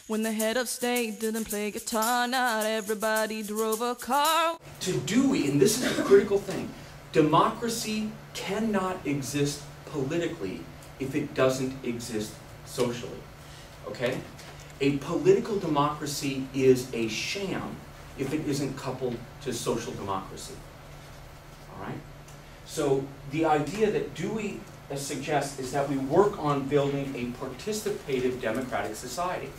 When the head of state didn't play guitar, not everybody drove a car. To Dewey, and this is the critical thing, democracy cannot exist politically if it doesn't exist socially, okay? A political democracy is a sham if it isn't coupled to social democracy, all right? So the idea that Dewey suggests is that we work on building a participative democratic society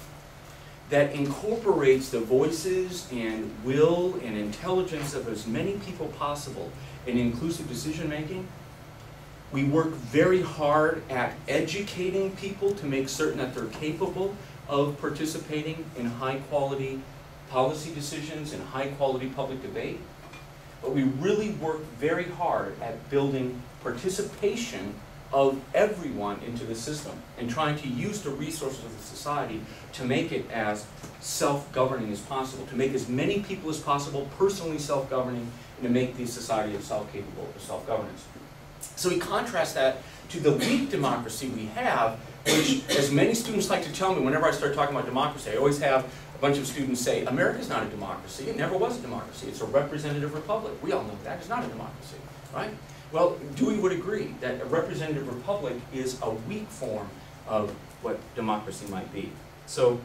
that incorporates the voices and will and intelligence of as many people possible in inclusive decision making. We work very hard at educating people to make certain that they're capable of participating in high quality policy decisions and high quality public debate. But we really work very hard at building participation of everyone into the system and trying to use the resources of the society to make it as self-governing as possible, to make as many people as possible personally self-governing, and to make the society itself capable of self-governance. So we contrast that to the weak democracy we have, which, as many students like to tell me whenever I start talking about democracy, I always have a bunch of students say, America's not a democracy, it never was a democracy, it's a representative republic. We all know that, it's not a democracy, right? Well, Dewey would agree that a representative republic is a weak form of what democracy might be. So,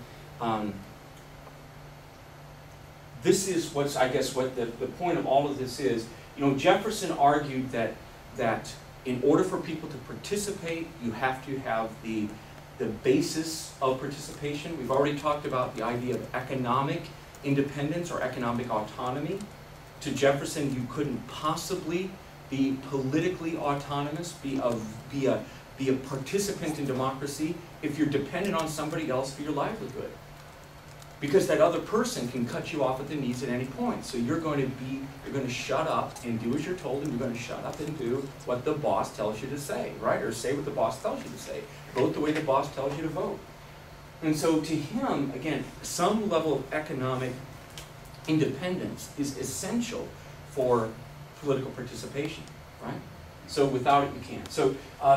this is what's, I guess, what the point of all of this is. You know, Jefferson argued that in order for people to participate, you have to have the basis of participation. We've already talked about the idea of economic independence or economic autonomy. To Jefferson, you couldn't possibly be politically autonomous, be a participant in democracy if you're dependent on somebody else for your livelihood. Because that other person can cut you off at the knees at any point. So you're going to shut up and do as you're told, and you're going to shut up and do what the boss tells you to say, right? Or say what the boss tells you to say. Vote the way the boss tells you to vote. And so to him, again, some level of economic independence is essential for political participation, right? So without it, you can't. So,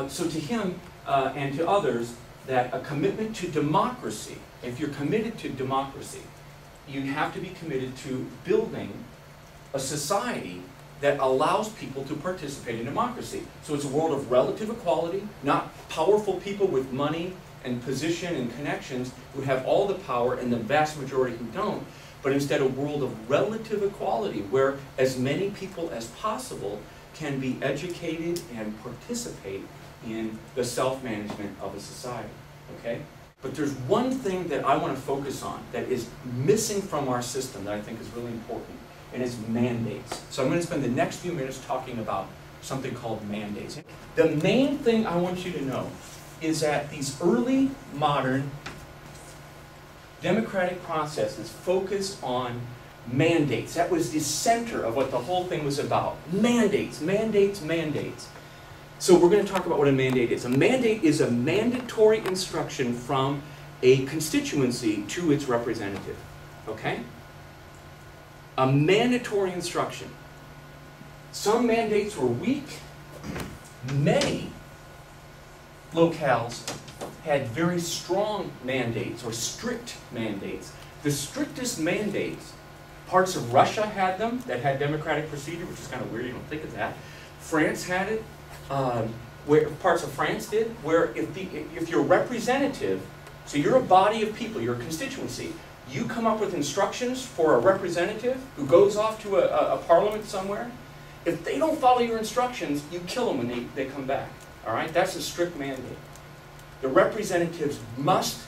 so to him and to others, that a commitment to democracy, if you're committed to democracy, you have to be committed to building a society that allows people to participate in democracy. So it's a world of relative equality, not powerful people with money and position and connections who have all the power and the vast majority who don't, but instead a world of relative equality where as many people as possible can be educated and participate in the self-management of a society, okay? But there's one thing that I want to focus on that is missing from our system that I think is really important, and it's mandates. So I'm going to spend the next few minutes talking about something called mandates. The main thing I want you to know is that these early modern democratic processes focus on mandates. That was the center of what the whole thing was about. Mandates, mandates, mandates. So we're going to talk about what a mandate is. A mandate is a mandatory instruction from a constituency to its representative. Okay? A mandatory instruction. Some mandates were weak. Many locales had very strong mandates or strict mandates. The strictest mandates, parts of Russia had them that had democratic procedure, which is kind of weird, you don't think of that. France had it, where parts of France did, where if your representative, so you're a body of people, you're a constituency, you come up with instructions for a representative who goes off to a parliament somewhere, if they don't follow your instructions, you kill them when they come back. All right? That's a strict mandate. The representatives must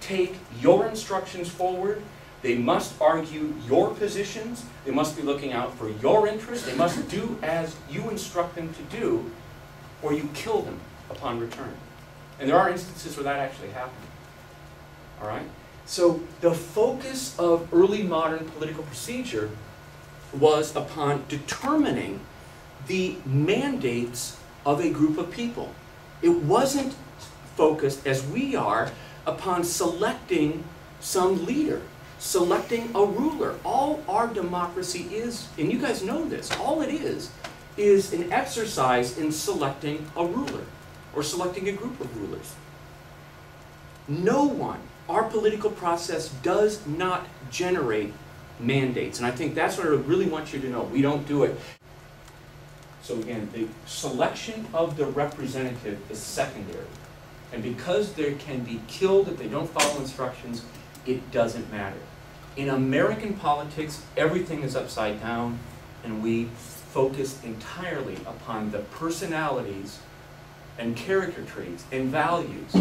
take your instructions forward. They must argue your positions. They must be looking out for your interests. They must do as you instruct them to do, or you kill them upon return. And there are instances where that actually happened. All right? So the focus of early modern political procedure was upon determining the mandates of a group of people. It wasn't focused, as we are, upon selecting some leader, selecting a ruler. All our democracy is, and you guys know this, all it is an exercise in selecting a ruler or selecting a group of rulers. No one our political process does not generate mandates. And I think that's what I really want you to know. We don't do it. So again, the selection of the representative is secondary. And because they can be killed if they don't follow instructions, it doesn't matter. In American politics, everything is upside down, and we focus entirely upon the personalities and character traits and values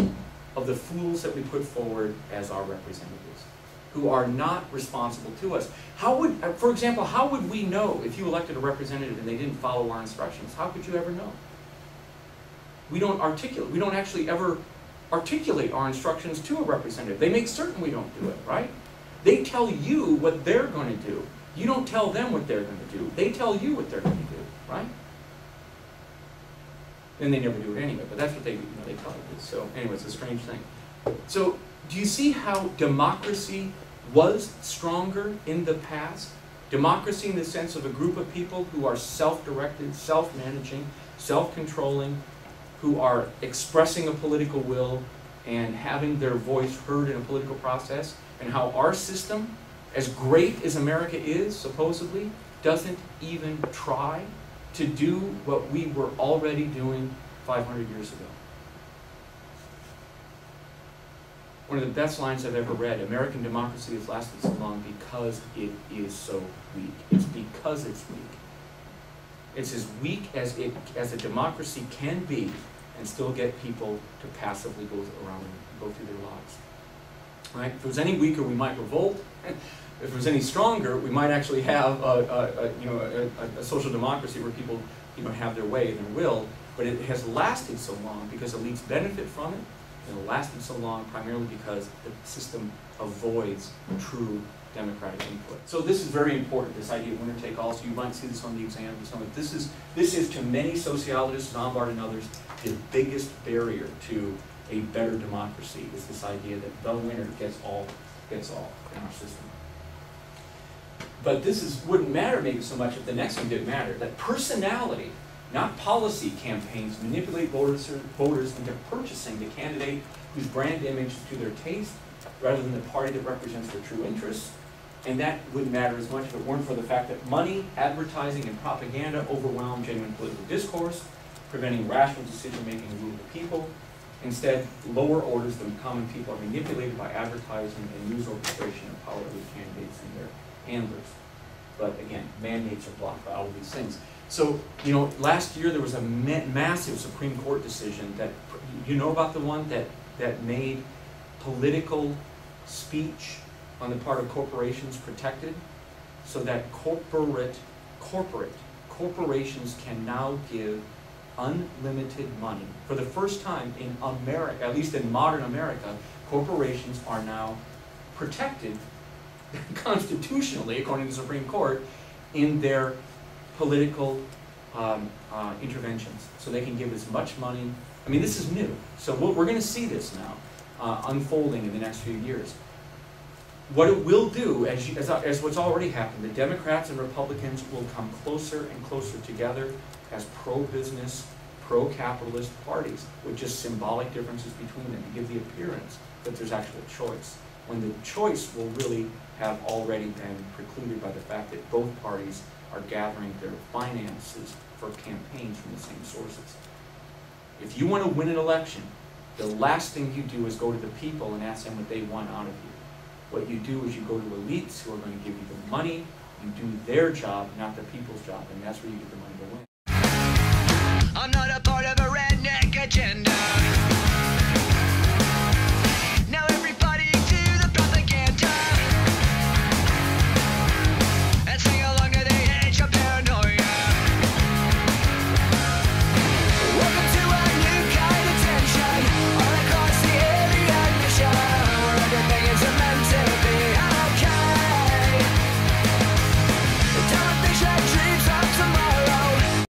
of the fools that we put forward as our representatives, who are not responsible to us. How would, for example, how would we know if you elected a representative and they didn't follow our instructions? How could you ever know? We don't actually ever articulate our instructions to a representative. They make certain we don't do it, right? They tell you what they're going to do. You don't tell them what they're going to do. They tell you what they're going to do, right? And they never do it anyway, but that's what they tell you. So anyway, it's a strange thing. So do you see how democracy was stronger in the past? Democracy in the sense of a group of people who are self-directed, self-managing, self-controlling, who are expressing a political will and having their voice heard in a political process, and how our system, as great as America is, supposedly, doesn't even try to do what we were already doing 500 years ago. One of the best lines I've ever read: American democracy has lasted so long because it is so weak. It's because it's weak. It's as weak as a democracy can be and still get people to passively go around and go through their lives. Right? If it was any weaker, we might revolt. If it was any stronger, we might actually have a social democracy where people have their way and their will. But it has lasted so long because elites benefit from it. And it lasted so long primarily because the system avoids true democratic input. So this is very important, this idea of winner take all. So you might see this on the exam. This is to many sociologists, Lombard and others, the biggest barrier to a better democracy is this idea that the winner gets all in our system. But wouldn't matter maybe so much if the next one didn't matter. That personality, not policy campaigns, manipulate voters into purchasing the candidate whose brand image is to their taste, rather than the party that represents their true interests. And that wouldn't matter as much if it weren't for the fact that money, advertising, and propaganda overwhelm genuine political discourse, preventing rational decision-making and rule of the people. Instead, lower orders than common people are manipulated by advertising and news orchestration of powerful candidates and their handlers. But again, mandates are blocked by all of these things. So, last year there was a massive Supreme Court decision that, about the one that made political speech on the part of corporations protected, so that corporations can now give unlimited money. For the first time in America, at least in modern America, corporations are now protected constitutionally, according to the Supreme Court, in their political interventions. So they can give as much money. I mean, this is new. So we're going to see this now unfolding in the next few years. What it will do, as what's already happened, the Democrats and Republicans will come closer and closer together as pro-business, pro-capitalist parties, with just symbolic differences between them to give the appearance that there's actual choice, when the choice will really have already been precluded by the fact that both parties are gathering their finances for campaigns from the same sources. If you want to win an election, the last thing you do is go to the people and ask them what they want out of you. What you do is you go to elites who are going to give you the money. You do their job, not the people's job, and that's where you get the money to win.